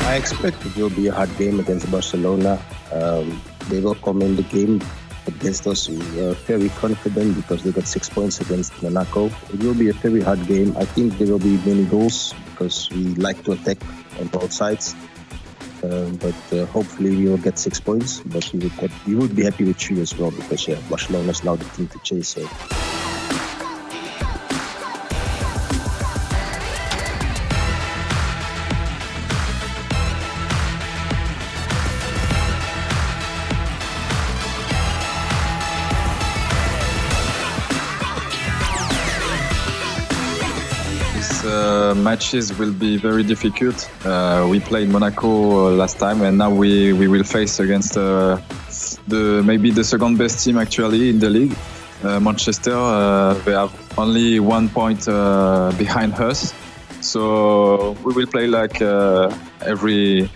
I expect it will be a hard game against Barcelona. They will come in the game against us very confident because they got 6 points against Monaco. It will be a very hard game. I think there will be many goals because we like to attack on both sides. But hopefully we will get 6 points. But we would be happy with 3 as well because Barcelona is now the team to chase. So. Matches will be very difficult. We played Monaco last time, and now we will face against maybe the second best team actually in the league, Manchester. They have only 1 point behind us, so we will play like every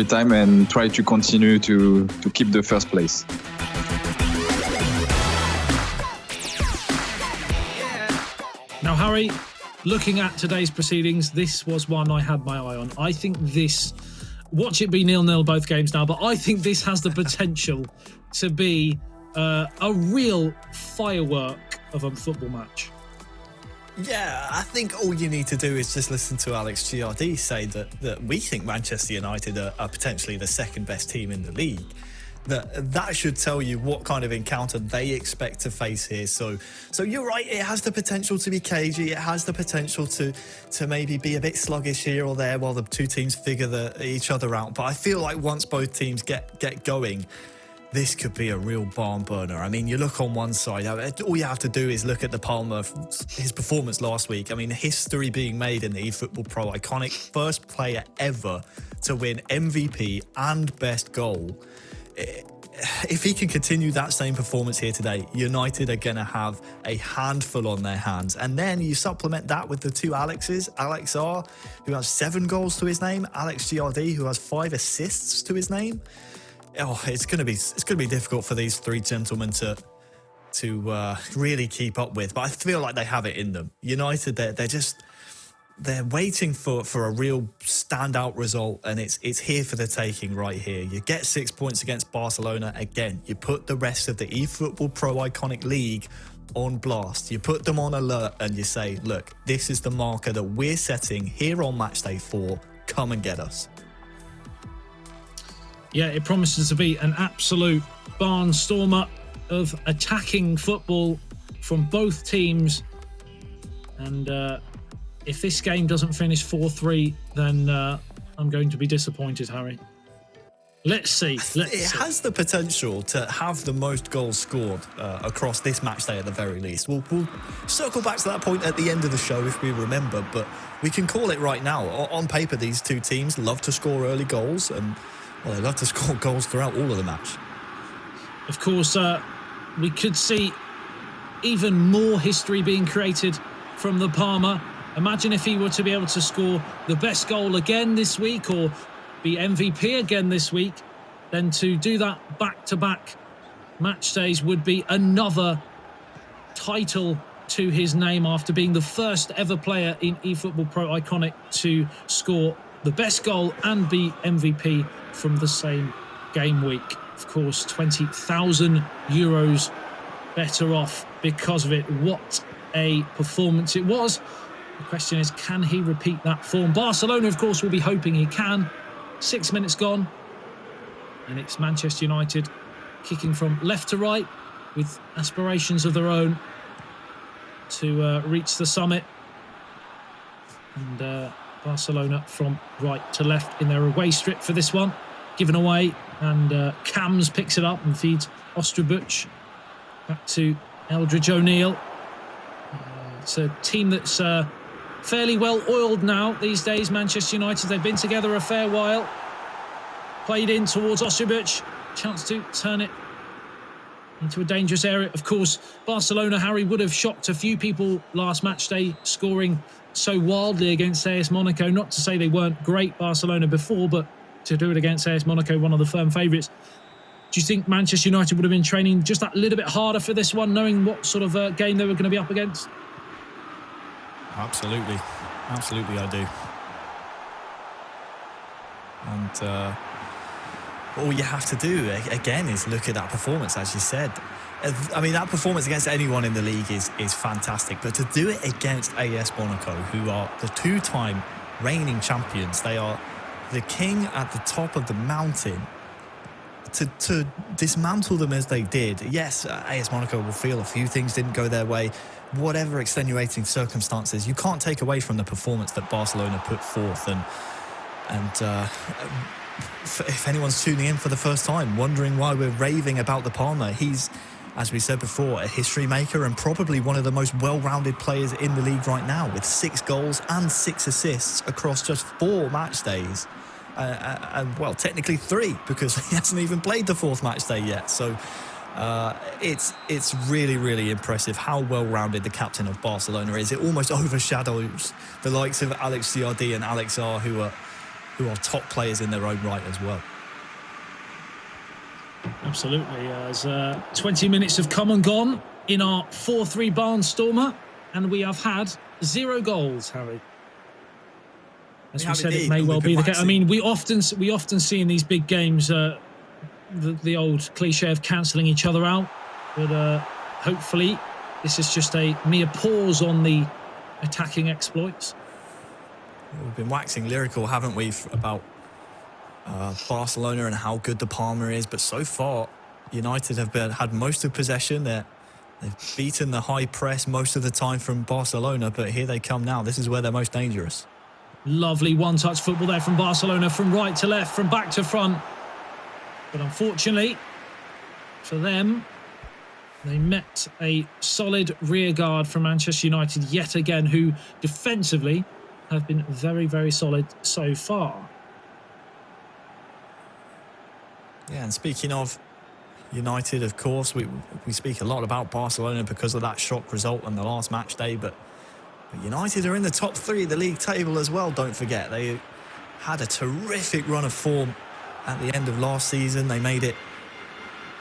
time and try to continue to keep the first place. Now, Harry, looking at today's proceedings, this was one I had my eye on. I think this, watch it be 0-0 both games now, but I think this has the potential to be a real firework of a football match. Yeah, I think all you need to do is just listen to Alex Giardi say that we think Manchester United are potentially the second best team in the league. That should tell you what kind of encounter they expect to face here. So you're right, it has the potential to be cagey. It has the potential to maybe be a bit sluggish here or there while the two teams figure each other out. But I feel like once both teams get going, this could be a real barn burner. I mean, you look on one side, all you have to do is look at the Palmer, his performance last week. I mean, history being made in the eFootball.Pro IQONIQ, first player ever to win MVP and best goal. If he can continue that same performance here today, United are going to have a handful on their hands. And then you supplement that with the two Alexes, Alex R, who has 7 goals to his name, Alex Giardi, who has 5 assists to his name. Oh, it's going to be difficult for these three gentlemen to really keep up with. But I feel like they have it in them. United, they're waiting for a real standout result, and it's here for the taking right here. You get 6 points against Barcelona. Again, you put the rest of the eFootball.Pro IQONIQ League on blast. You put them on alert and you say, look, this is the marker that we're setting here on Matchday 4. Come and get us. Yeah, it promises to be an absolute barnstormer of attacking football from both teams. And if this game doesn't finish 4-3, then I'm going to be disappointed, Harry. Let's see. It has the potential to have the most goals scored across this match day at the very least. We'll circle back to that point at the end of the show if we remember, but we can call it right now. On paper, these two teams love to score early goals, and well, they love to score goals throughout all of the match. Of course, we could see even more history being created from the Palmer. Imagine if he were to be able to score the best goal again this week or be MVP again this week. Then to do that back-to-back match days would be another title to his name after being the first ever player in eFootball.Pro IQONIQ to score the best goal and be MVP from the same game week. Of course, 20,000 euros better off because of it. What a performance it was. The question is, can he repeat that form? Barcelona, of course, will be hoping he can. 6 minutes gone, and it's Manchester United kicking from left to right with aspirations of their own to reach the summit. And Barcelona from right to left in their away strip for this one. Given away, and Cams picks it up and feeds Ostrabuch back to Eldridge O'Neill. It's a team that's fairly well oiled now these days, Manchester United. They've been together a fair while. Played in towards Osubic. Chance to turn it into a dangerous area. Of course, Barcelona, Harry, would have shocked a few people last match day, scoring so wildly against AS Monaco. Not to say they weren't great, Barcelona, before, but to do it against AS Monaco, one of the firm favourites. Do you think Manchester United would have been training just that little bit harder for this one, knowing what sort of game they were going to be up against? Absolutely. Absolutely, I do. And all you have to do, again, is look at that performance, as you said. I mean, that performance against anyone in the league is fantastic, but to do it against AS Monaco, who are the two-time reigning champions, they are the king at the top of the mountain, to dismantle them as they did. Yes, AS Monaco will feel a few things didn't go their way. Whatever extenuating circumstances, you can't take away from the performance that Barcelona put forth. And if anyone's tuning in for the first time, wondering why we're raving about the Palmer, he's, as we said before, a history maker and probably one of the most well-rounded players in the league right now, with 6 goals and 6 assists across just 4 match days. And well, technically 3, because he hasn't even played the 4th match day yet. So it's really, really impressive how well-rounded the captain of Barcelona is. It almost overshadows the likes of Alex Giardi and Alex R, who are top players in their own right as well. Absolutely. As 20 minutes have come and gone in our 4-3 barnstormer, and we have had 0 goals, Harry. As we said, it may well be the case. I mean, we often see in these big games the old cliche of cancelling each other out, but hopefully this is just a mere pause on the attacking exploits. We've been waxing lyrical, haven't we, about Barcelona and how good the Palmer is, but so far United have had most of possession. They've beaten the high press most of the time from Barcelona, but here they come now. This is where they're most dangerous. Lovely one-touch football there from Barcelona, from right to left, from back to front. But unfortunately for them, they met a solid rear guard from Manchester United yet again, who defensively have been very, very solid so far. Yeah, and speaking of United, of course, we speak a lot about Barcelona because of that shock result on the last match day, but United are in the top 3 of the league table as well, don't forget. They had a terrific run of form at the end of last season. They made it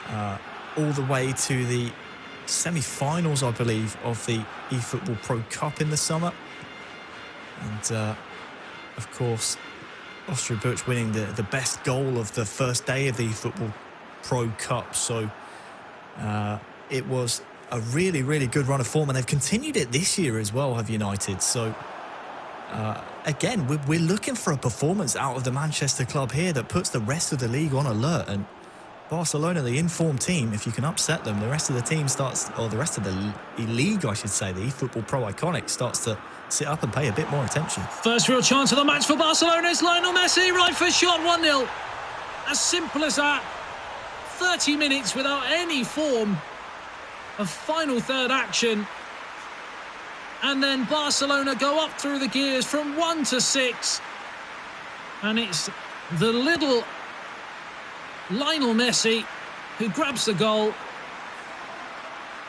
all the way to the semi-finals, I believe, of the eFootball.Pro Cup in the summer. And, of course, Osubic winning the best goal of the first day of the eFootball.Pro Cup. So it was a really, really good run of form, and they've continued it this year as well, have United. So, again, we're looking for a performance out of the Manchester club here that puts the rest of the league on alert. And Barcelona, the informed team, if you can upset them, the rest of the team starts, or the rest of the league, I should say, the eFootball.Pro IQONIQ, starts to sit up and pay a bit more attention. First real chance of the match for Barcelona. It's Lionel Messi, right foot shot, 1-0. As simple as that. 30 minutes without any form of final third action. And then Barcelona go up through the gears from 1 to 6. And it's the little Lionel Messi who grabs the goal.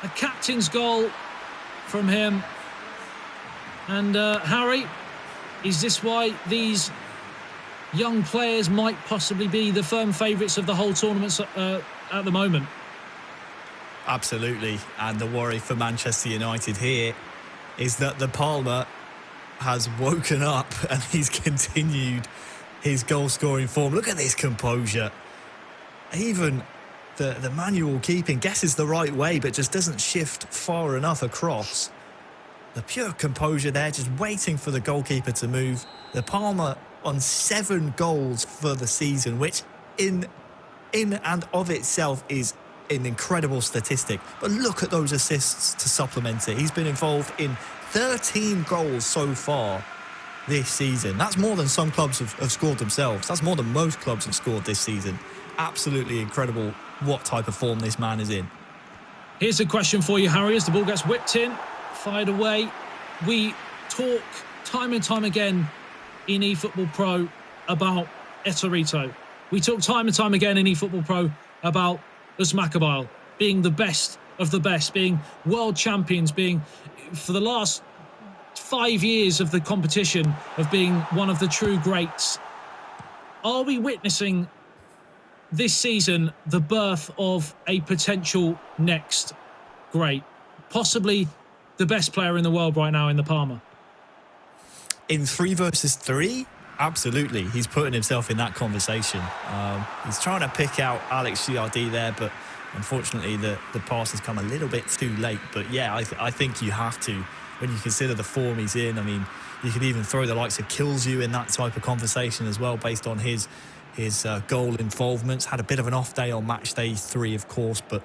A captain's goal from him. And Harry, is this why these young players might possibly be the firm favourites of the whole tournament at the moment? Absolutely. And the worry for Manchester United here is that the Palmer has woken up and he's continued his goal-scoring form. Look at this composure. Even the manual keeping guesses the right way, but just doesn't shift far enough across. The pure composure there, just waiting for the goalkeeper to move. The Palmer on 7 goals for the season, which in and of itself is an incredible statistic. But look at those assists to supplement it. He's been involved in 13 goals so far this season. That's more than some clubs have scored themselves. That's more than most clubs have scored this season. Absolutely incredible what type of form this man is in. Here's a question for you, Harry, as the ball gets whipped in, fired away. We talk time and time again in eFootball Pro about Etorito. We talk time and time again in eFootball Pro about Uzmakabile being the best of the best, being world champions, being, for the last 5 years of the competition, of being one of the true greats. Are we witnessing this season the birth of a potential next great? Possibly the best player in the world right now in the Parma. In 3 versus 3? Absolutely. He's putting himself in that conversation. He's trying to pick out Alex Giardi there, but unfortunately the pass has come a little bit too late. But yeah, I think you have to, when you consider the form he's in. I mean, you could even throw the likes of Kills-You in that type of conversation as well, based on his goal involvements. Had a bit of an off day on match day 3, of course, but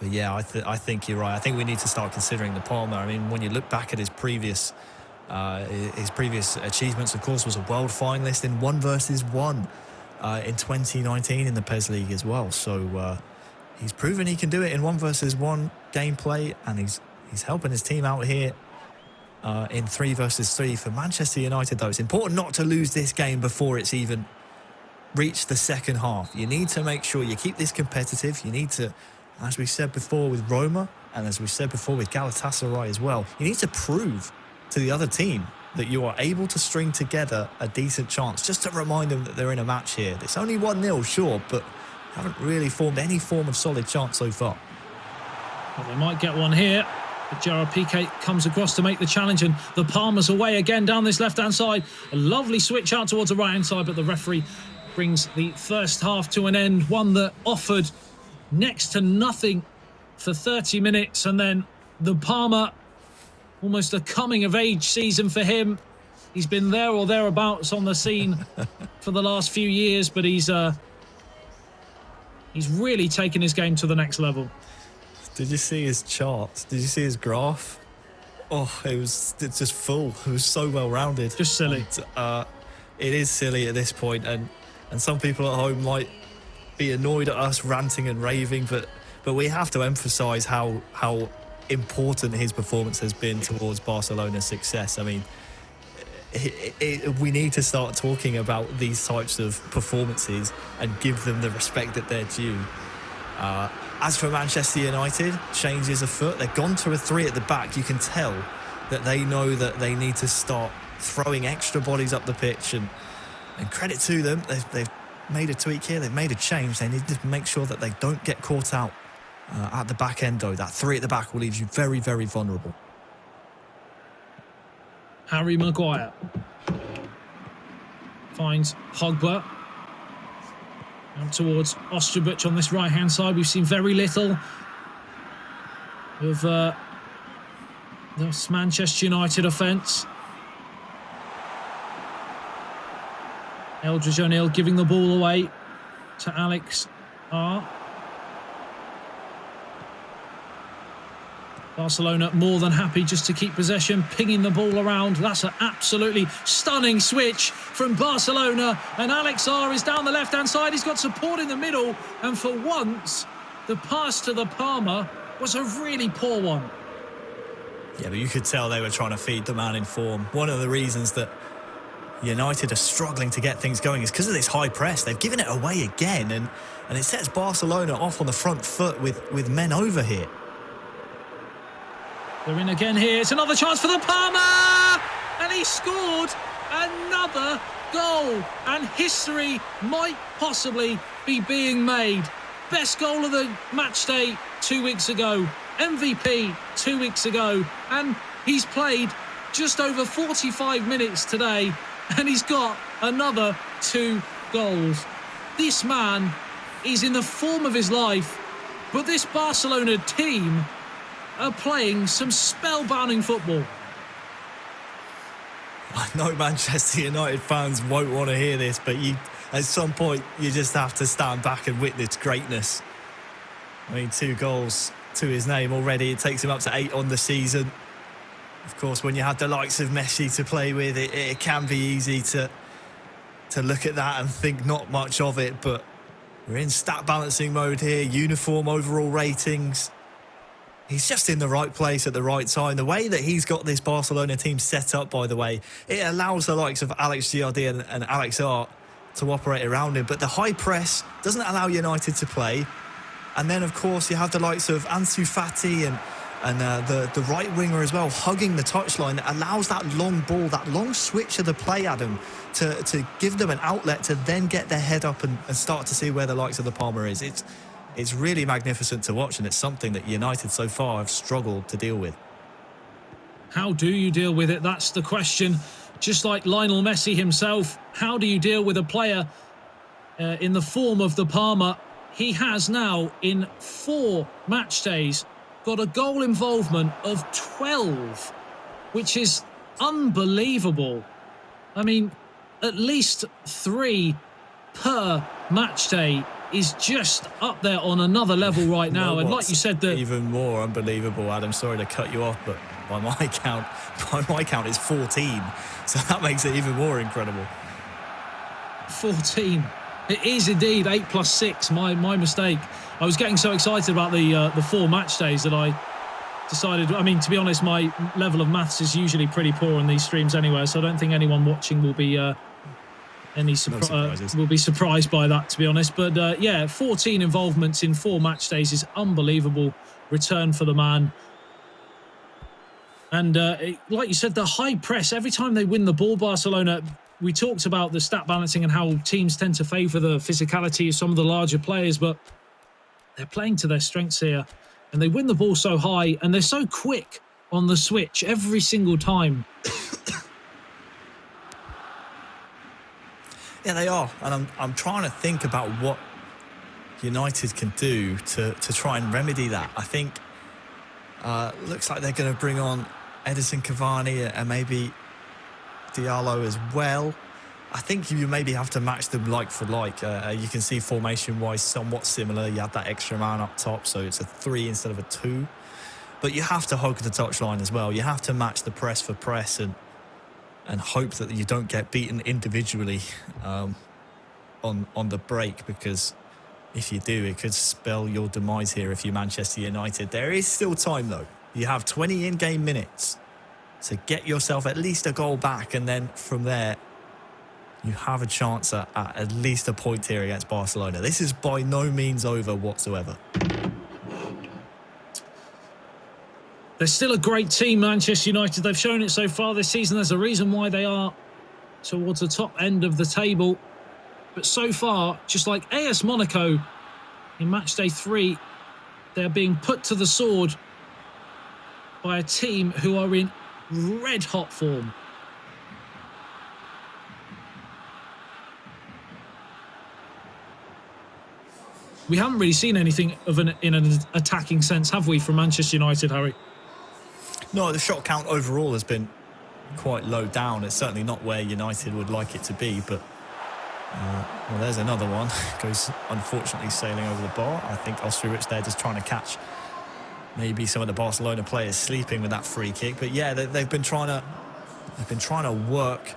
yeah, I think you're right. I think we need to start considering the Parma. I mean, when you look back at his previous achievements, of course, was a world finalist in 1 versus 1 in 2019 in the PES League as well. So he's proven he can do it in 1 versus 1 gameplay, and he's helping his team out here in 3 versus 3 for Manchester United. Though it's important not to lose this game before it's even reached the second half. You need to make sure you keep this competitive. You need to, as we said before with Roma, and as we said before with Galatasaray as well, you need to prove to the other team that you are able to string together a decent chance, just to remind them that they're in a match here. It's only 1-0, sure, but haven't really formed any form of solid chance so far. Well, they might get one here. But Gerard Piqué comes across to make the challenge, and the Palmer's away again down this left-hand side. A lovely switch out towards the right-hand side, but the referee brings the first half to an end. One that offered next to nothing for 30 minutes, and then the Parma, almost a coming-of-age season for him. He's been there or thereabouts on the scene for the last few years, but he's really taken his game to the next level. Did you see his charts? Did you see his graph? Oh, it's just full. It was so well-rounded. Just silly. And, it is silly at this point, and some people at home might be annoyed at us ranting and raving, but we have to emphasise how important his performance has been towards Barcelona's success. I mean, we need to start talking about these types of performances and give them the respect that they're due. As for Manchester United, changes afoot. They've gone to a 3 at the back. You can tell that they know that they need to start throwing extra bodies up the pitch, and credit to them, they've made a tweak here. They've made a change. They need to make sure that they don't get caught out at the back end, though. That 3 at the back will leave you very, very vulnerable. Harry Maguire finds Pogba out towards Osterbuch on this right-hand side. We've seen very little of this Manchester United offence. Eldridge O'Neill giving the ball away to Alex R. Barcelona more than happy just to keep possession, pinging the ball around. That's an absolutely stunning switch from Barcelona. And Alex R is down the left-hand side. He's got support in the middle. And for once, the pass to the Parma was a really poor one. Yeah, but you could tell they were trying to feed the man in form. One of the reasons that United are struggling to get things going is because of this high press. They've given it away again, and it sets Barcelona off on the front foot with men over here. They're in again here. It's another chance for the Parma! And he scored another goal. And history might possibly be being made. Best goal of the match day 2 weeks ago. MVP 2 weeks ago. And he's played just over 45 minutes today. And he's got another 2 goals. This man is in the form of his life. But this Barcelona team are playing some spellbinding football. I know Manchester United fans won't want to hear this, but at some point you just have to stand back and witness greatness. I mean, 2 goals to his name already. It takes him up to 8 on the season. Of course, when you have the likes of Messi to play with, it can be easy to look at that and think not much of it, but we're in stat balancing mode here. Uniform overall ratings. He's just in the right place at the right time. The way that he's got this Barcelona team set up, by the way, it allows the likes of Alex Giardi and Alex Art to operate around him. But the high press doesn't allow United to play. And then, of course, you have the likes of Ansu Fati and the right winger as well, hugging the touchline. That allows that long ball, that long switch of the play, Adam, to give them an outlet to then get their head up and start to see where the likes of the Palmer is. It's really magnificent to watch, and it's something that United so far have struggled to deal with. How do you deal with it? That's the question. Just like Lionel Messi himself, how do you deal with a player in the form of the Palmer? He has now, in 4 match days, got a goal involvement of 12, which is unbelievable. I mean, at least 3 per match day is just up there on another level right now. And like you said, even more unbelievable, Adam, sorry to cut you off, but by my count it's 14, so that makes it even more incredible. 14. It is indeed 8 plus 6. My mistake. I was getting so excited about the 4 match days that I decided, I mean, to be honest, my level of maths is usually pretty poor on these streams anyway, so I don't think anyone watching will be will be surprised by that, to be honest. But yeah, 14 involvements in 4 match days is unbelievable return for the man. And like you said, the high press, every time they win the ball, Barcelona, we talked about the stat balancing and how teams tend to favour the physicality of some of the larger players, but they're playing to their strengths here. And they win the ball so high, and they're so quick on the switch every single time. Yeah, they are. And I'm trying to think about what United can do to try and remedy that. I think looks like they're going to bring on Edison Cavani and maybe Diallo as well. I think you maybe have to match them like for like. You can see formation-wise somewhat similar. You have that extra man up top, so it's a 3 instead of a 2. But you have to hug the touchline as well. You have to match the press for press and hope that you don't get beaten individually on the break, because if you do, it could spell your demise here if you're Manchester United. There is still time, though. You have 20 in-game minutes to get yourself at least a goal back, and then from there, you have a chance at least a point here against Barcelona. This is by no means over whatsoever. They're still a great team, Manchester United. They've shown it so far this season. There's a reason why they are towards the top end of the table. But so far, just like AS Monaco in matchday 3, they're being put to the sword by a team who are in red-hot form. We haven't really seen anything of in an attacking sense, have we, from Manchester United, Harry? No, the shot count overall has been quite low down. It's certainly not where United would like it to be, but well, there's another one. Goes, unfortunately, sailing over the bar. I think Ostrowicz there just trying to catch maybe some of the Barcelona players sleeping with that free kick. But yeah, they've been trying to work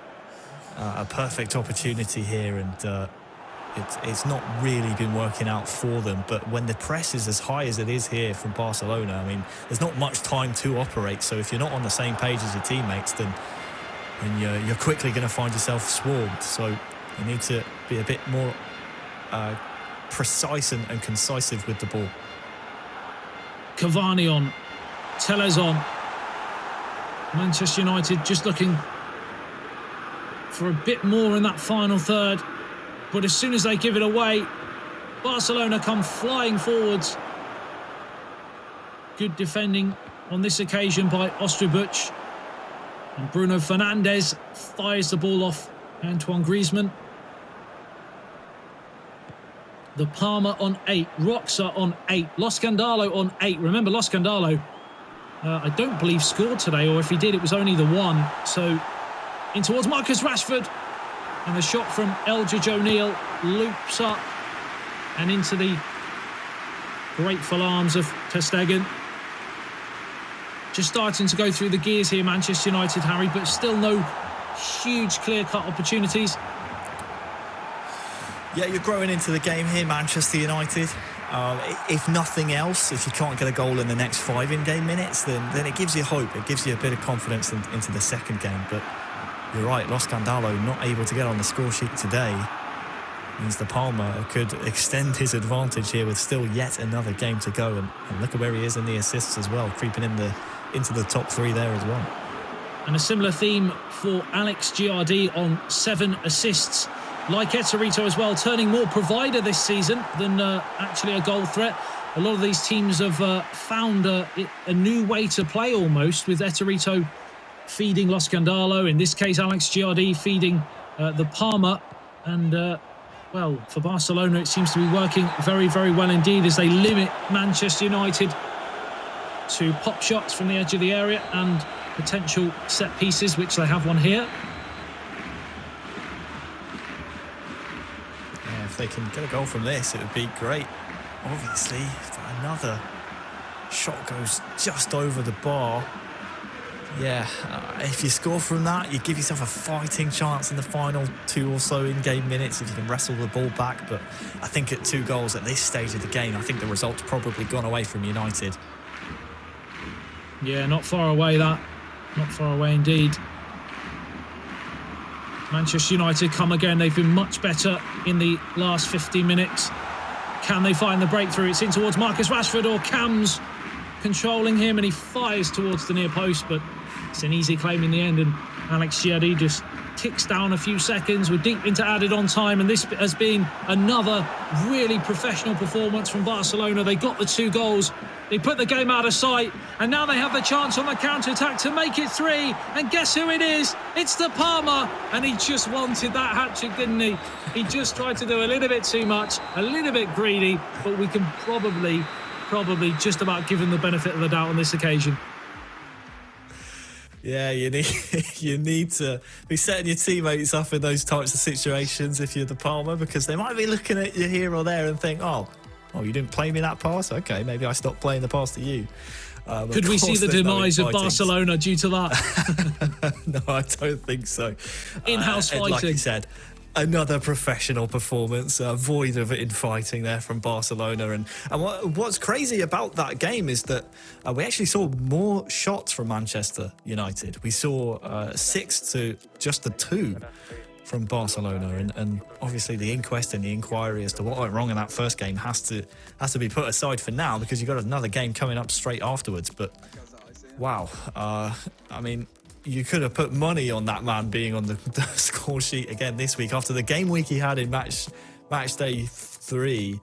a perfect opportunity here, and it's not really been working out for them. But when the press is as high as it is here from Barcelona, I mean, there's not much time to operate. So if you're not on the same page as your teammates, then you're quickly going to find yourself swarmed. So you need to be a bit more precise and concisive with the ball. Cavani on, Tellez on. Manchester United just looking for a bit more in that final third. But as soon as they give it away, Barcelona come flying forwards. Good defending on this occasion by Ostrowicz. And Bruno Fernandes fires the ball off Antoine Griezmann. The Palmer on 8, Roxa on 8, Los Scandalo on 8. Remember, Los Scandalo, I don't believe scored today, or if he did, it was only the 1. So in towards Marcus Rashford. And the shot from Eldridge O'Neill loops up and into the grateful arms of ter Stegen. Just starting to go through the gears here, Manchester United, Harry, but still no huge clear-cut opportunities. Yeah, you're growing into the game here, Manchester United. If nothing else, if you can't get a goal in the next 5 in-game minutes, then it gives you hope. It gives you a bit of confidence into the second game. But you're right, Lo Scandalo not able to get on the score sheet today means the Palma could extend his advantage here with still yet another game to go. And look at where he is in the assists as well, creeping into the top 3 there as well. And a similar theme for Alex Giardi on 7 assists. Like Eterito as well, turning more provider this season than actually a goal threat. A lot of these teams have found a new way to play almost, with Eterito feeding Lo Scandalo. In this case, Alex Giardi feeding the Parma. And, well, for Barcelona, it seems to be working very, very well indeed as they limit Manchester United to pop shots from the edge of the area and potential set pieces, which they have one here. Yeah, if they can get a goal from this, it would be great. Obviously, if another shot goes just over the bar, yeah, if you score from that, you give yourself a fighting chance in the final 2 or so in-game minutes if you can wrestle the ball back. But I think at 2 goals at this stage of the game, I think the result's probably gone away from United. Yeah, not far away that. Not far away indeed. Manchester United come again. They've been much better in the last 15 minutes. Can they find the breakthrough? It's in towards Marcus Rashford, or Cam's controlling him, and he fires towards the near post, but it's an easy claim in the end, and Alex Giardi just ticks down a few seconds. We're deep into added on time, and this has been another really professional performance from Barcelona. They got the 2 goals. They put the game out of sight, and now they have the chance on the counter-attack to make it 3. And guess who it is? It's the Parma, and he just wanted that hat-trick, didn't he? He just tried to do a little bit too much, a little bit greedy, but we can probably just about give him the benefit of the doubt on this occasion. Yeah, you need to be setting your teammates up in those types of situations if you're the Palma, because they might be looking at you here or there and think, oh, you didn't play me that pass? Okay, maybe I stopped playing the pass to you. Could we see the demise of Barcelona due to that? No, I don't think so. In-house fighting. Like you said, another professional performance, void of infighting there from Barcelona. And what's crazy about that game is that we actually saw more shots from Manchester United. We saw 6 to just the 2 from Barcelona, and obviously the inquest and the inquiry as to what went wrong in that first game has to be put aside for now, because you've got another game coming up straight afterwards. But wow, I mean, you could have put money on that man being on the score sheet again this week after the game week he had in match day 3.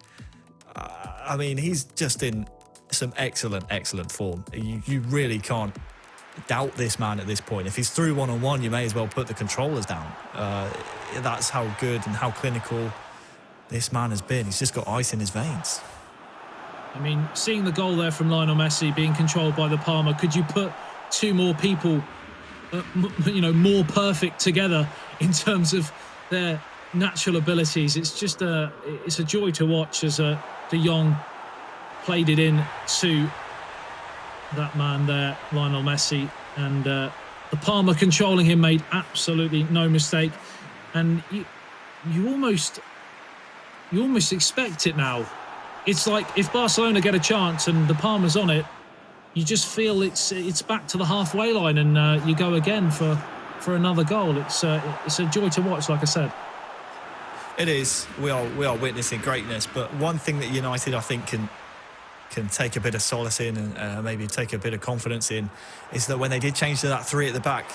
I mean, he's just in some excellent form. You really can't doubt this man at this point. If he's through one-on-one, you may as well put the controllers down. That's how good and how clinical this man has been. He's just got ice in his veins. I mean, seeing the goal there from Lionel Messi being controlled by the Parma, could you put 2 more people more perfect together in terms of their natural abilities? It's just it's a joy to watch as De Jong played it in to that man there, Lionel Messi, and the Parma controlling him made absolutely no mistake. And you almost expect it now. It's like if Barcelona get a chance and the Parma's on it, you just feel it's back to the halfway line, and you go again for another goal. It's a joy to watch, like I said. It is. We are witnessing greatness, but one thing that United, I think, can take a bit of solace in and maybe take a bit of confidence in is that when they did change to that 3 at the back,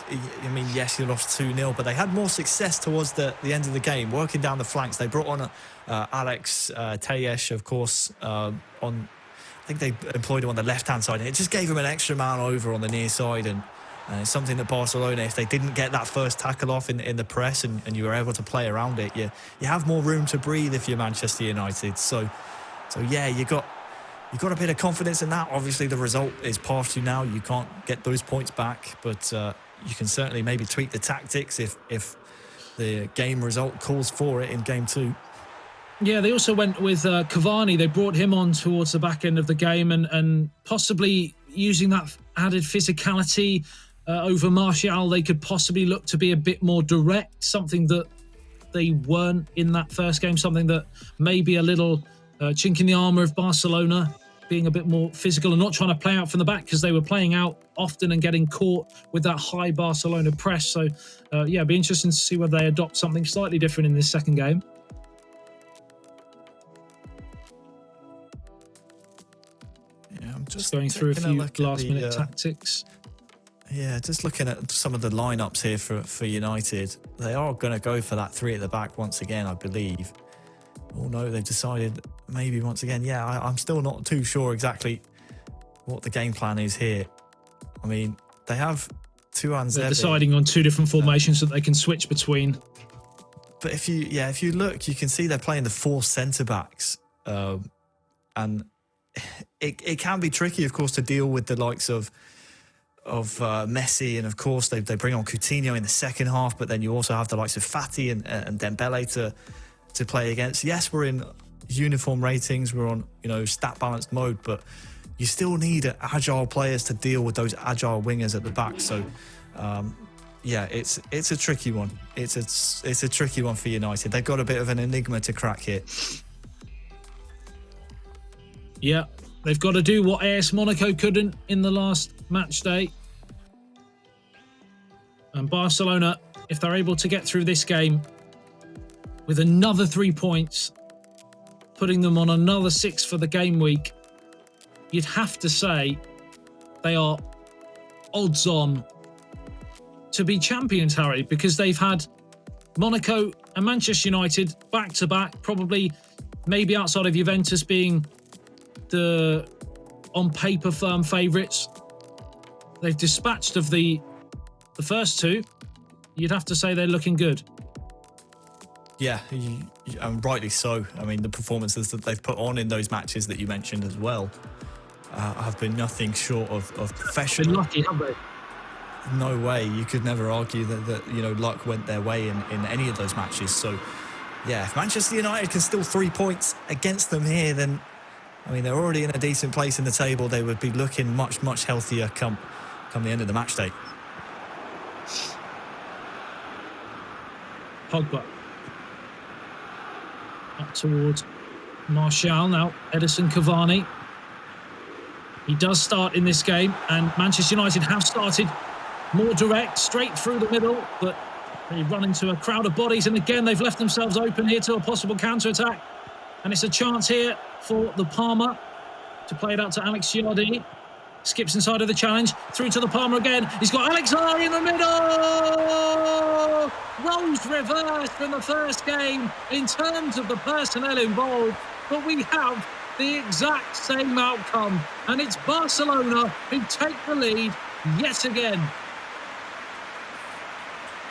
I mean, yes, you lost 2-0, but they had more success towards the end of the game, working down the flanks. They brought on Alex Telles, of course, on. I think they employed him on the left-hand side, and it just gave him an extra man over on the near side. And it's something that Barcelona, if they didn't get that first tackle off in the press and you were able to play around it, you have more room to breathe if you're Manchester United. So yeah, you got a bit of confidence in that. Obviously, the result is past you now. You can't get those points back, but you can certainly maybe tweak the tactics if the game result calls for it in game 2. Yeah, they also went with Cavani. They brought him on towards the back end of the game and possibly using that added physicality over Martial, they could possibly look to be a bit more direct, something that they weren't in that first game, something that maybe a little chink in the armour of Barcelona, being a bit more physical and not trying to play out from the back because they were playing out often and getting caught with that high Barcelona press. So, it'd be interesting to see whether they adopt something slightly different in this second game. Yeah, I'm just going through a few last-minute tactics. Yeah, just looking at some of the lineups here for United. They are going to go for that 3 at the back once again, I believe. Oh no, they've decided maybe once again. Yeah, I'm still not too sure exactly what the game plan is here. I mean, they have Tuan They're deciding on 2 different formations that they can switch between. But if you look, you can see they're playing the 4 centre backs, and it can be tricky, of course, to deal with the likes of Messi, and of course they bring on Coutinho in the second half. But then you also have the likes of Fati and Dembele to play against. Yes, we're in uniform ratings, we're on stat balanced mode, but you still need agile players to deal with those agile wingers at the back. So it's a tricky one. It's a tricky one for United. They've got a bit of an enigma to crack here. Yeah, they've got to do what AS Monaco couldn't in the last match day. And Barcelona, if they're able to get through this game with another 3 points, putting them on another 6 for the game week, you'd have to say they are odds on to be champions, Harry, because they've had Monaco and Manchester United back to back, probably maybe outside of Juventus being the on paper firm favourites. They've dispatched of the first 2. You'd have to say they're looking good. Yeah, and rightly so. I mean, the performances that they've put on in those matches that you mentioned as well have been nothing short of professional. Been lucky, haven't they? No way. You could never argue that luck went their way in any of those matches. So, yeah, if Manchester United can steal 3 points against them here, then, I mean, they're already in a decent place in the table. They would be looking much, much healthier come the end of the match day. Pogba. Up towards Martial now. Edison Cavani. He does start in this game, and Manchester United have started more direct, straight through the middle, but they run into a crowd of bodies, and again they've left themselves open here to a possible counter-attack. And it's a chance here for the Palmer to play it out to Alex Giardi. Skips inside of the challenge, through to the Palmer again. He's got Alex R in the middle! Roles reversed from the first game in terms of the personnel involved, but we have the exact same outcome, and it's Barcelona who take the lead yet again.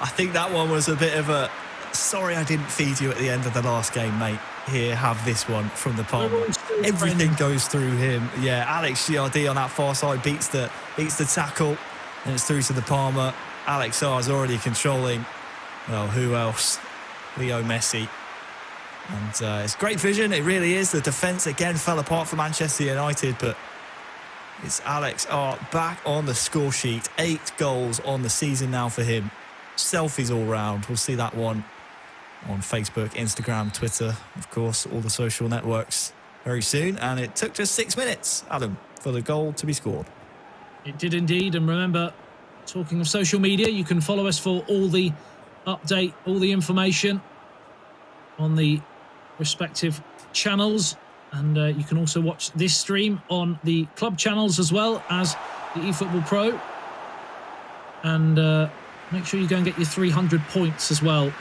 I think that one was a bit of a sorry I didn't feed you at the end of the last game, mate. Here, have this one from the Palmer. Everything goes through him. Yeah, Alex Giardi on that far side beats the tackle, and it's through to the Palmer. Alex R is already controlling. Well, who else? Leo Messi. And it's great vision, it really is. The defence again fell apart for Manchester United, but it's Alex R back on the score sheet. 8 goals on the season now for him. Selfies all round. We'll see that one on Facebook, Instagram, Twitter, of course, all the social networks very soon. And it took just 6 minutes, Adam, for the goal to be scored. It did indeed. And remember, talking of social media, you can follow us for all the update, all the information on the respective channels. And you can also watch this stream on the club channels as well as the eFootball.Pro. And make sure you go and get your 300 points as well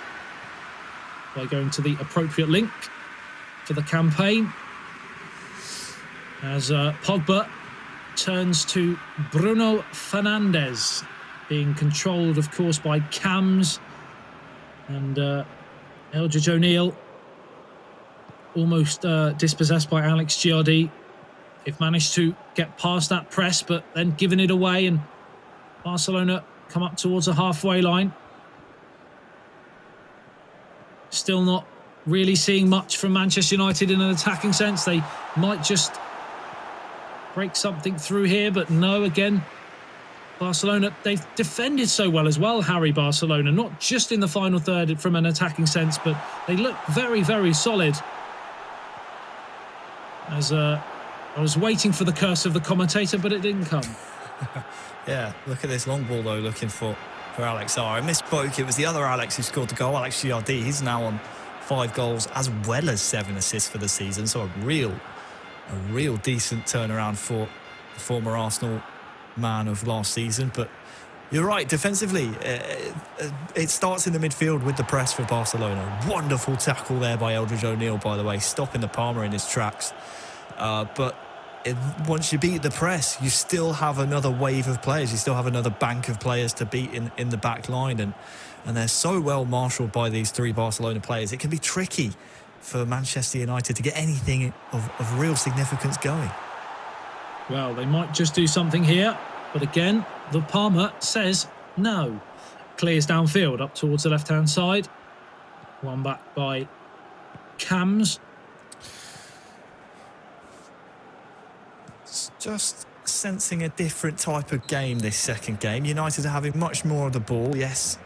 by going to the appropriate link for the campaign. As Pogba turns to Bruno Fernandes, being controlled, of course, by Cams. And Eldridge O'Neill almost dispossessed by Alex Giardi. They've managed to get past that press, but then given it away, and Barcelona come up towards a halfway line. Still not really seeing much from Manchester United in an attacking sense. They might just break something through here, but no, again, Barcelona, they've defended so well as well, Harry, Barcelona, not just in the final third from an attacking sense, but they look very, very solid. As I was waiting for the curse of the commentator, but it didn't come. Yeah, look at this long ball, though, looking for Alex R. I misspoke. It was the other Alex who scored the goal, Alex Giardi. He's now on 5 goals as well as 7 assists for the season. So a real decent turnaround for the former Arsenal man of last season. But you're right, defensively, it starts in the midfield with the press for Barcelona. Wonderful tackle there by Eldridge O'Neill, by the way, stopping the Palmer in his tracks. But once you beat the press, you still have another wave of players. You still have another bank of players to beat in the back line. And they're so well marshalled by these 3 Barcelona players. It can be tricky for Manchester United to get anything of real significance going. Well, they might just do something here. But again, the Palmer says no. Clears downfield up towards the left-hand side. One back by Cams. It's just sensing a different type of game this second game. United are having much more of the ball, yes.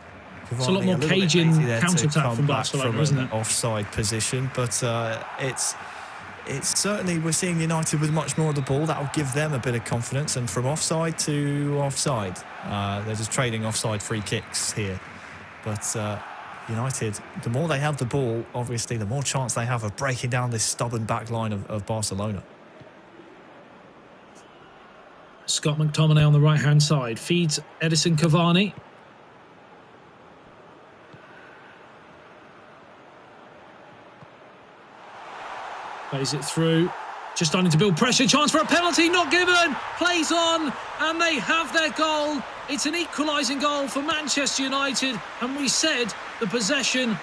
It's a lot more caging counter-attack from Barcelona, isn't it? Offside position, but it's certainly, we're seeing United with much more of the ball. That will give them a bit of confidence. And from offside to offside, they're just trading offside free kicks here. But United, the more they have the ball, obviously, the more chance they have of breaking down this stubborn back line of Barcelona. Scott McTominay on the right-hand side. Feeds Edison Cavani. Plays it through. Just starting to build pressure. Chance for a penalty. Not given. Plays on. And they have their goal. It's an equalising goal for Manchester United. And we said the possession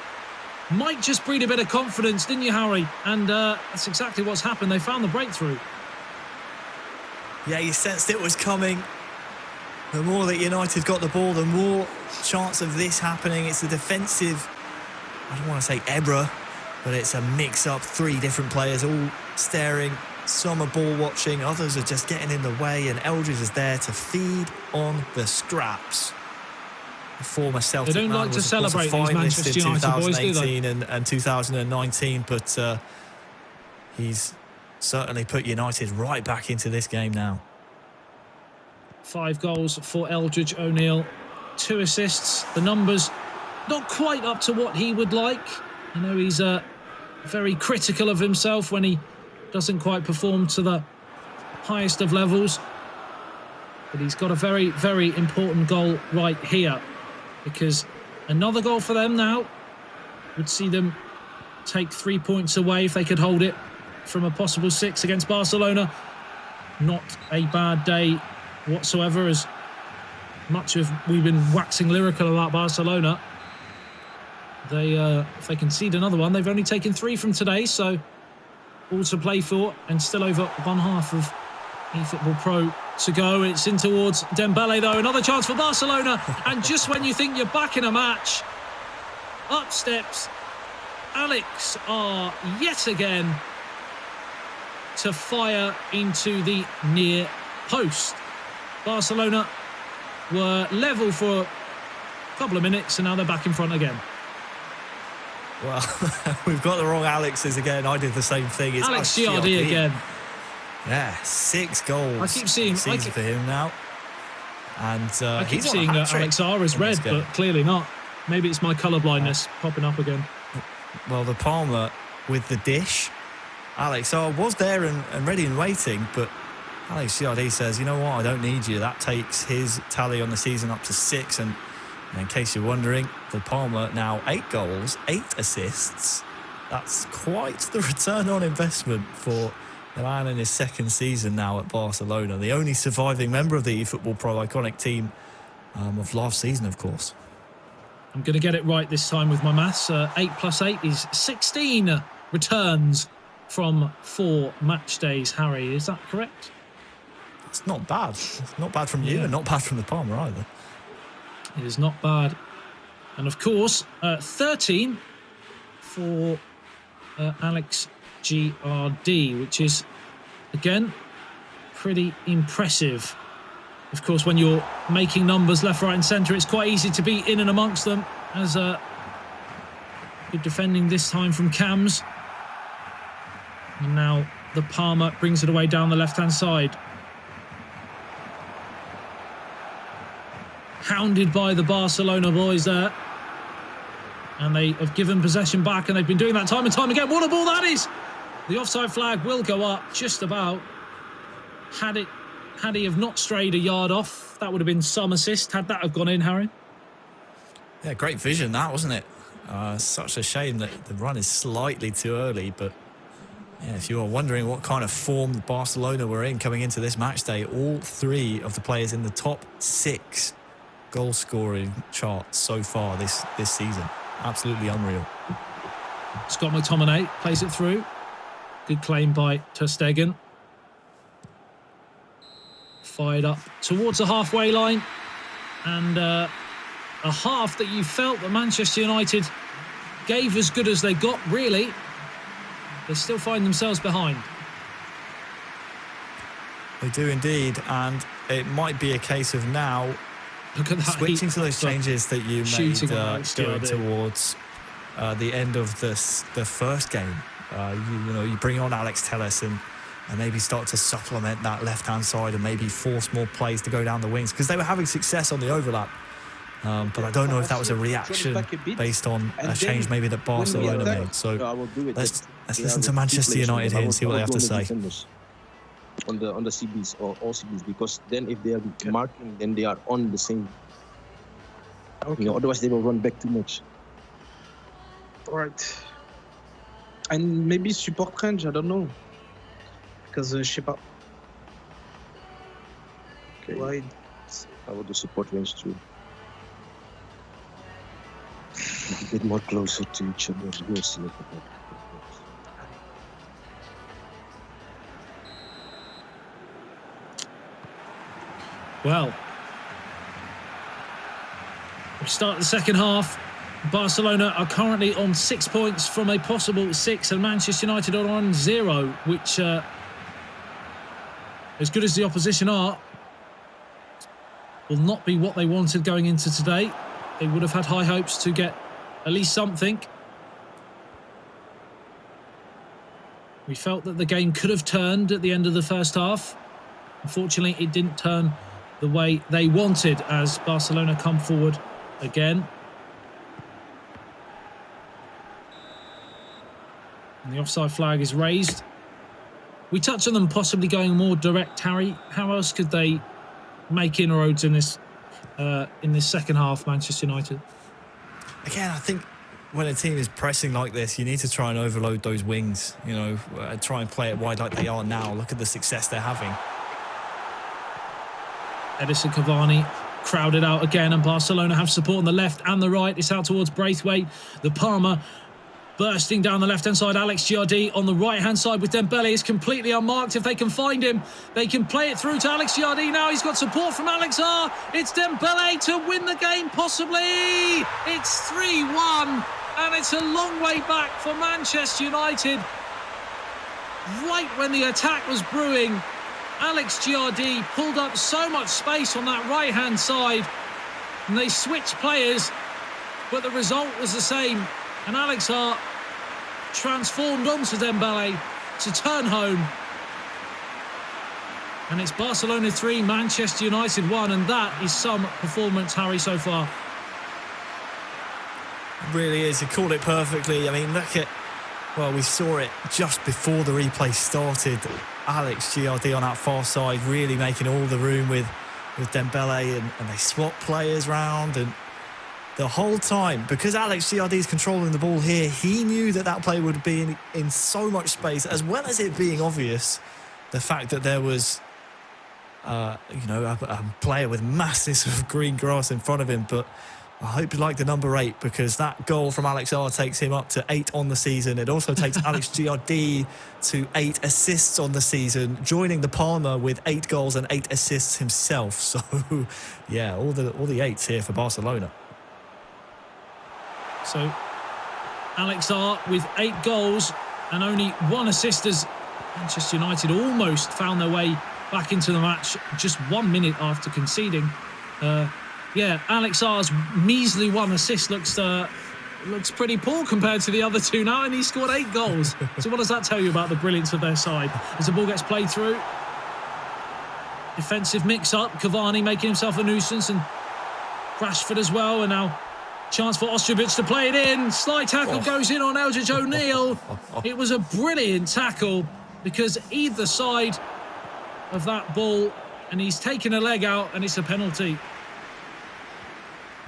might just breed a bit of confidence, didn't you, Harry? And that's exactly what's happened. They found the breakthrough. Yeah, you sensed it was coming. The more that United got the ball, the more chance of this happening. It's a defensive, I don't want to say error, but it's a mix-up. 3 different players all staring. Some are ball watching, others are just getting in the way, and Eldridge is there to feed on the scraps. The former Celtic they don't like to celebrate these Manchester United boys, do they? And 2019, but he's certainly put United right back into this game now. 5 goals for Eldridge O'Neill, 2 assists. The numbers not quite up to what he would like. I know he's very critical of himself when he doesn't quite perform to the highest of levels. But he's got a very, very important goal right here, because another goal for them now would see them take 3 points away if they could hold it from a possible 6 against Barcelona. Not a bad day whatsoever, as much as we've been waxing lyrical about Barcelona. If they concede another one, they've only taken 3 from today, so all to play for, and still over one half of eFootball.Pro to go. It's in towards Dembele, though. Another chance for Barcelona, and just when you think you're back in a match, up steps Alex R yet again to fire into the near post. Barcelona were level for a couple of minutes, and now they're back in front again. Well, we've got the wrong Alexes again. I did the same thing. It's Alex Giardi again. Yeah, 6 goals. I keep seeing for him now. And I keep seeing Alex R is red, but clearly not. Maybe it's my colour blindness popping up again. Well, the Palmer with the dish. Alex R was there and ready and waiting, but Alex Giardi says, you know what, I don't need you. That takes his tally on the season up to 6. And in case you're wondering, the Palmer now 8 goals, 8 assists. That's quite the return on investment for the man in his 2nd season now at Barcelona. The only surviving member of the eFootball.Pro IQONIQ team of last season, of course. I'm going to get it right this time with my maths. 8 plus 8 is 16 returns from 4 match days, Harry. Is that correct? It's not bad. It's not bad from you and not bad from the Palmer either. It is not bad. And of course, 13 for Alex Giardi, which is, again, pretty impressive. Of course, when you're making numbers left, right and centre, it's quite easy to be in and amongst them. As good defending this time from Cams. And now the Palmer brings it away down the left-hand side. Hounded by the Barcelona boys there. And they have given possession back, and they've been doing that time and time again. What a ball that is! The offside flag will go up just about. Had he have not strayed a yard off, that would have been some assist. Had that have gone in, Harry? Yeah, great vision that, wasn't it? Such a shame that the run is slightly too early, but yeah, if you are wondering what kind of form Barcelona were in coming into this match day, all 3 of the players in the top 6 goal scoring charts so far this season. Absolutely unreal. Scott McTominay plays it through. Good claim by Ter Stegen. Fired up towards the halfway line. And a half that you felt that Manchester United gave as good as they got, really. They still find themselves behind. They do indeed, and it might be a case of now Look at that. switching to those changes that you made going towards the end of the first game. You bring on Alex Telles and maybe start to supplement that left-hand side and maybe force more plays to go down the wings, because they were having success on the overlap. But I don't know if that was a reaction based on a change maybe that Barcelona made. So let's listen to Manchester United here and see what they have to say. On the CBs or all CBs, because then if they are marking, then they are on the same. Okay. Otherwise they will run back too much. All right. And maybe support range, I don't know. Because je sais pas. Okay. Wide. I would do support range too. A bit more closer to each other. We'll see. Well, we start the second half. Barcelona are currently on 6 points from a possible 6, and Manchester United are on 0, which, as good as the opposition are, will not be what they wanted going into today. They would have had high hopes to get at least something. We felt that the game could have turned at the end of the first half. Unfortunately, it didn't turn the way they wanted as Barcelona come forward again. And the offside flag is raised. We touched on them possibly going more direct, Harry. How else could they make inroads in this second half, Manchester United? Again, I think when a team is pressing like this, you need to try and overload those wings, try and play it wide like they are now. Look at the success they're having. Edison Cavani crowded out again, and Barcelona have support on the left and the right. It's out towards Braithwaite. The Palmer bursting down the left-hand side. Alex Giardi on the right-hand side with Dembele is completely unmarked. If they can find him, they can play it through to Alex Giardi now. He's got support from Alex R. It's Dembele to win the game, possibly. It's 3-1, and it's a long way back for Manchester United. Right when the attack was brewing, Alex Giardi pulled up so much space on that right-hand side, and they switched players, but the result was the same. And Alex R transformed onto Dembele to turn home. And it's Barcelona 3, Manchester United 1, and that is some performance, Harry, so far. It really is. You called it perfectly. I mean, look at... Well, we saw it just before the replay started. Alex Giardi on that far side, really making all the room with Dembele, and they swap players round, and the whole time, because Alex Giardi is controlling the ball here, he knew that play would be in so much space, as well as it being obvious, the fact that there was, a player with masses of green grass in front of him. But I hope you like the number 8, because that goal from Alex R takes him up to 8 on the season. It also takes Alex Giardi to 8 assists on the season, joining the Palmer with 8 goals and 8 assists himself. So, yeah, all the 8s here for Barcelona. So, Alex R with 8 goals and only 1 assist as Manchester United almost found their way back into the match just 1 minute after conceding. Alex R's measly 1 assist looks looks pretty poor compared to the other two now, and he scored 8 goals. So what does that tell you about the brilliance of their side? As the ball gets played through, defensive mix-up, Cavani making himself a nuisance, and Rashford as well, and now chance for Ostrovic to play it in. Sly tackle goes in on Eldridge O'Neill. It was a brilliant tackle because either side of that ball, and he's taken a leg out, and it's a penalty.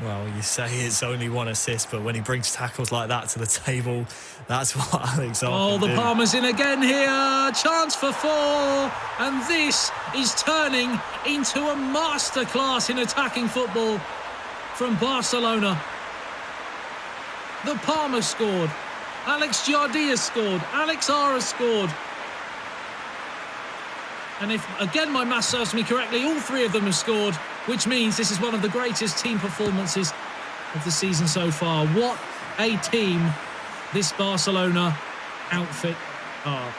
Well, you say it's only 1 assist, but when he brings tackles like that to the table, that's what Alex Oh, the Palmer's in again here. Chance for 4. And this is turning into a masterclass in attacking football from Barcelona. The Palmer scored. Alex Giardia scored. Alex R has scored. And if, again, my math serves me correctly, all 3 of them have scored, which means this is one of the greatest team performances of the season so far. What a team this Barcelona outfit are.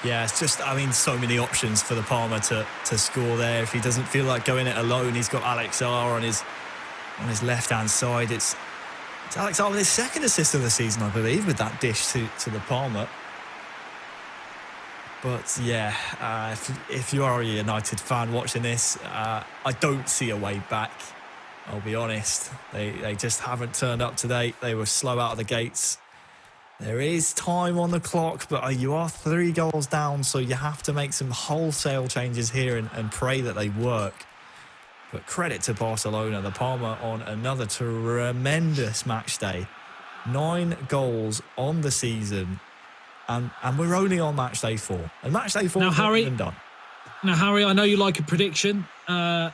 Yeah, it's just, I mean, so many options for the Palmer to score there. If he doesn't feel like going it alone, he's got Alex R on his left-hand side. It's Alex R with his 2nd assist of the season, I believe, with that dish to the Palmer. But yeah, if you are a United fan watching this, I don't see a way back. I'll be honest. They just haven't turned up today. They were slow out of the gates. There is time on the clock, but you are 3 goals down, so you have to make some wholesale changes here and pray that they work. But credit to Barcelona, the Palmer on another tremendous match day. 9 goals on the season. And we're only on match day 4. And match day 4 now, is Harry, not even done. Now, Harry, I know you like a prediction. And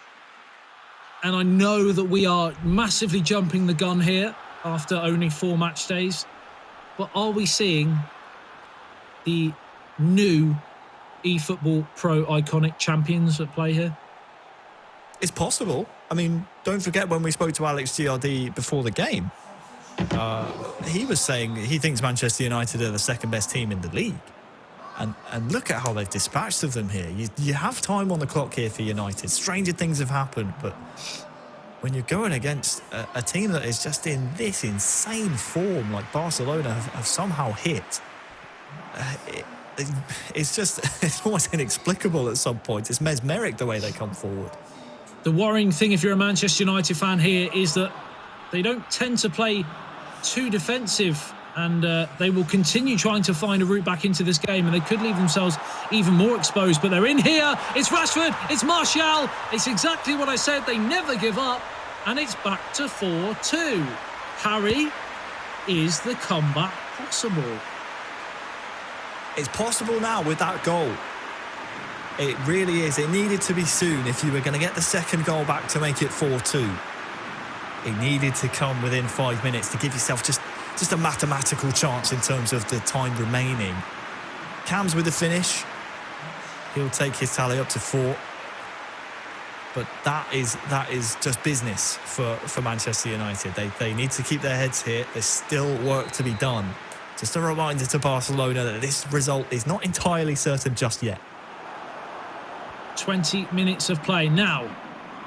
I know that we are massively jumping the gun here after only 4 match days. But are we seeing the new eFootball.Pro IQONIQ champions at play here? It's possible. I mean, don't forget when we spoke to Alex Giardia before the game. He was saying he thinks Manchester United are the 2nd best team in the league. And look at how they've dispatched of them here. You have time on the clock here for United. Stranger things have happened, but when you're going against a team that is just in this insane form, like Barcelona have somehow hit, it's just, it's almost inexplicable at some point. It's mesmeric the way they come forward. The worrying thing, if you're a Manchester United fan here, is that they don't tend to play too defensive, and they will continue trying to find a route back into this game, and they could leave themselves even more exposed. But they're in here. It's Rashford. It's Martial. It's exactly what I said. They never give up, and it's back to 4-2. Harry, is the comeback possible? It's possible now with that goal. It really is. It needed to be soon if you were going to get the 2nd goal back to make it 4-2. It needed to come within 5 minutes to give yourself just a mathematical chance in terms of the time remaining. Cam's with the finish. He'll take his tally up to 4. But that is just business for Manchester United. They need to keep their heads here. There's still work to be done. Just a reminder to Barcelona that this result is not entirely certain just yet. 20 minutes of play. Now,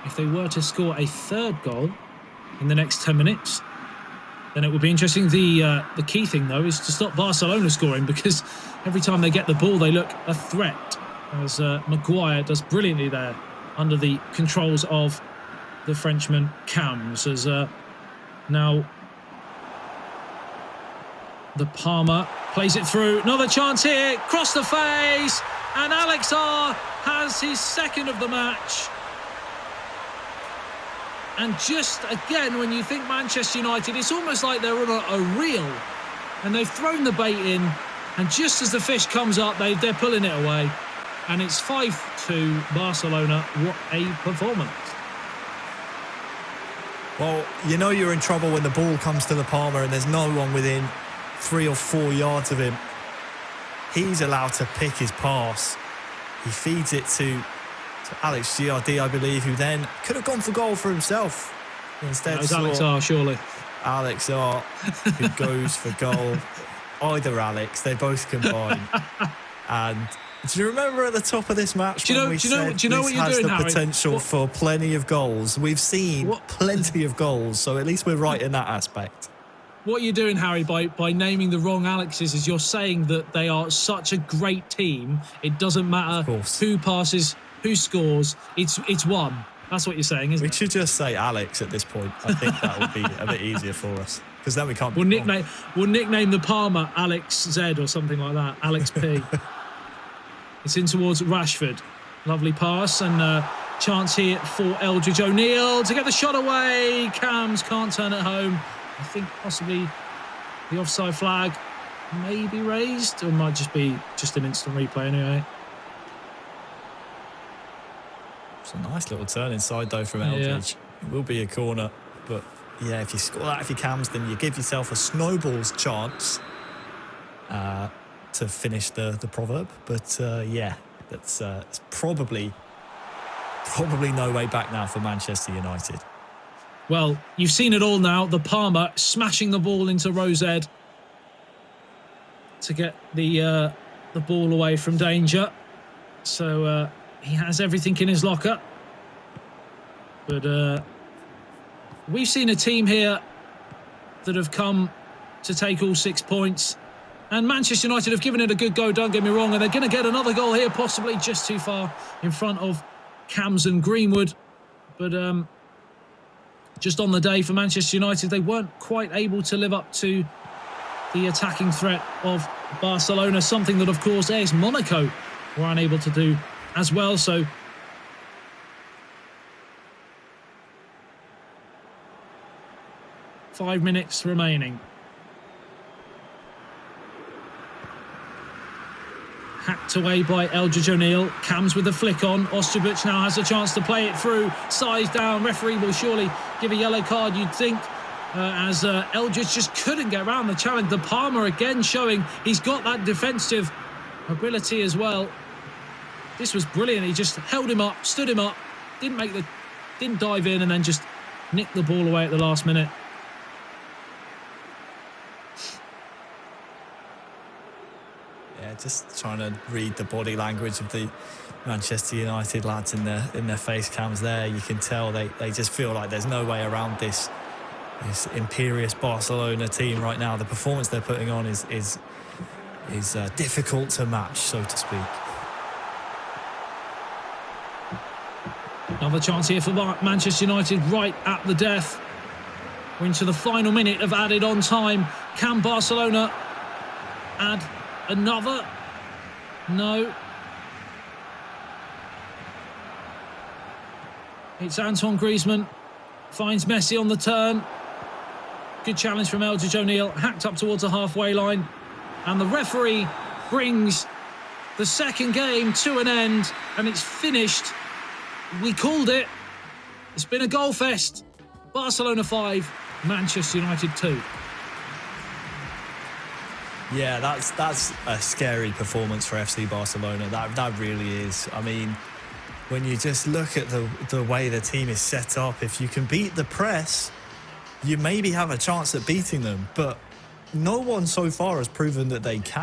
if they were to score a 3rd goal in the next 10 minutes, then it would be interesting. The key thing, though, is to stop Barcelona scoring, because every time they get the ball, they look a threat, as Maguire does brilliantly there under the controls of the Frenchman Cams. As now the Palmer plays it through. Another chance here. Cross the face. And Alex R has his 2nd of the match. And just again, when you think Manchester United, it's almost like they're on a reel, and they've thrown the bait in, and just as the fish comes up, they're pulling it away. And it's 5-2 Barcelona. What a performance. Well, you know you're in trouble when the ball comes to the Palmer and there's no one within 3 or 4 yards of him. He's allowed to pick his pass. He feeds it to Alex Giardia, I believe, who then could have gone for goal for himself. Instead, that was Alex R, surely. Alex R, who goes for goal. Either Alex, they both combine. And Do you remember at the top of this match Do you know when we what said you're this has doing, the Harry? potential for plenty of goals? We've seen plenty of goals, so at least we're right in that aspect. What you're doing, Harry, by naming the wrong Alexes is you're saying that they are such a great team. It doesn't matter who passes, who scores. It's one. That's what you're saying, isn't it? We should just say Alex at this point. I think that would be a bit easier for us, because then we can't. We'll nickname the Palmer Alex Z or something like that. Alex P. It's in towards Rashford. Lovely pass and chance here for Eldridge O'Neill to get the shot away. Cams can't turn it home. I think possibly the offside flag may be raised, or might just be an instant replay anyway. It's a nice little turn inside though from Eldridge. Yeah. It will be a corner, but yeah, if you score that, if you Cams, then you give yourself a snowball's chance to finish the proverb. But yeah, that's it's probably no way back now for Manchester United. Well, you've seen it all now. The Palmer smashing the ball into Rosed to get the ball away from danger. So he has everything in his locker. But we've seen a team here that have come to take all 6 points. And Manchester United have given it a good go, don't get me wrong. And they're going to get another goal here, possibly just too far in front of Cams and Greenwood. But just on the day for Manchester United, they weren't quite able to live up to the attacking threat of Barcelona, something that, of course, AS Monaco were unable to do as well. So five minutes remaining. Hacked away by Eldridge O'Neill. Cams with the flick on. Osterbuch now has a chance to play it through. Size down. Referee will surely give a yellow card, you'd think, as Eldridge just couldn't get around the challenge. The Palmer again showing he's got that defensive ability as well. This was brilliant. He just held him up, stood him up, didn't dive in, and then just nicked the ball away at the last minute. Yeah, just trying to read the body language of the Manchester United lads in their face cams there. You can tell they just feel like there's no way around this imperious Barcelona team right now. The performance they're putting on is difficult to match, so to speak. Another chance here for Manchester United right at the death. We're into the final minute of added on time. Can Barcelona add another? No. It's Antoine Griezmann. Finds Messi on the turn. Good challenge from Eldridge O'Neill. Hacked up towards the halfway line. And the referee brings the second game to an end. And it's finished. We called it. It's been a goal fest. Barcelona 5, Manchester United 2. Yeah, that's a scary performance for FC Barcelona. That really is. I mean, when you just look at the way the team is set up, if you can beat the press, you maybe have a chance at beating them. But no one so far has proven that they can.